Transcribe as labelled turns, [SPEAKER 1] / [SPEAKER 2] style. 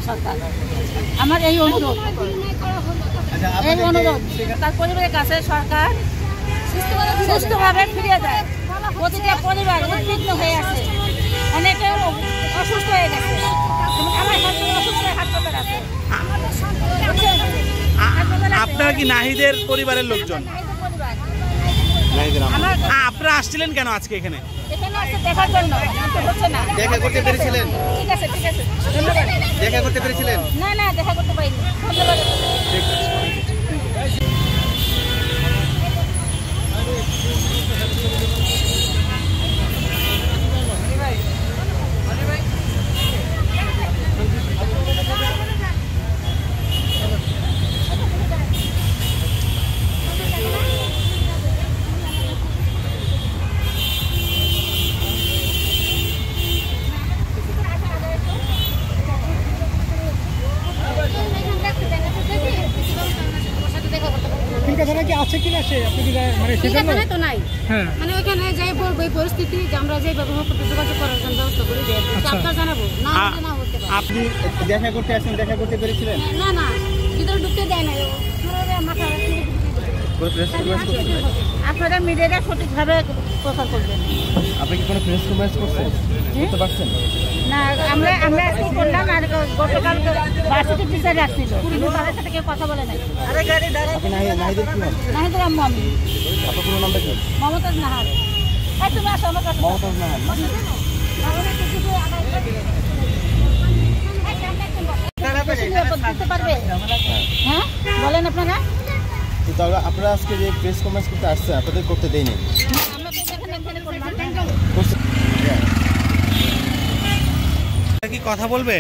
[SPEAKER 1] সরকার আমার এই অনুরোধ, তার পরিবারের কাছে সরকার সুস্থভাবে ফিরিয়ে দেয়। প্রতিটা পরিবার উদ্বিগ্ন হয়ে আছে, অনেকে অসুস্থ হয়ে গেছে, আমার অসুস্থ হাসপাতাল আছে।
[SPEAKER 2] আপনারা কি নাহিদের পরিবারের লোকজন? আপনারা আসছিলেন কেন আজকে এখানে?
[SPEAKER 1] দেখার জন্য।
[SPEAKER 3] দেখা করতে পেরেছিলেন?
[SPEAKER 1] ঠিক আছে, ঠিক আছে, ধন্যবাদ।
[SPEAKER 3] দেখা করতে পেরেছিলেন?
[SPEAKER 1] না না, দেখা করতে পারিনি, ধন্যবাদ।
[SPEAKER 4] আছে কিনা সে আপনি মানে
[SPEAKER 1] সেখানে তো নাই, মানে ওইখানে যাই বলবো এই পরিস্থিতি যে আমরা যে ব্যবহার করতে যোগাযোগ করার জন্য ব্যবস্থা করে দিই, আপনার জানাবো না না হতে পারে।
[SPEAKER 3] আপনি দেখা করতে আসেন, দেখা করতে পেরেছিলেন?
[SPEAKER 1] না না, ভিতরে ঢুকতে দেয় না। আপনারা মিডিয়াটা সঠিকভাবে প্রচার করবেন।
[SPEAKER 3] আপনি কি কোনো প্রেস কনফারেন্স করছেন? করতে পারছেন
[SPEAKER 1] না? আমরা আজকে করলাম, আর গতকাল ভার্সিটি টিচার রাখছিল, কিন্তু তাদের সাথে কেউ কথা বলে নাই।
[SPEAKER 3] আপনি নাহিদের কি হন?
[SPEAKER 1] নাহিদুর আম্মু আমি।
[SPEAKER 3] আপনার পুরো নামটা কি?
[SPEAKER 1] মমতাজ নাহার। তুমি আসো আমার কাছে।
[SPEAKER 3] মমতাজ নাহার।
[SPEAKER 1] দিতে পারবে? হ্যাঁ বলেন আপনারা।
[SPEAKER 3] তাহলে আপনারা আজকে যে প্রেস কনফারেন্স করতে আসছেন, আপনাদের করতে দেয়নি?
[SPEAKER 2] কি কথা বলবে?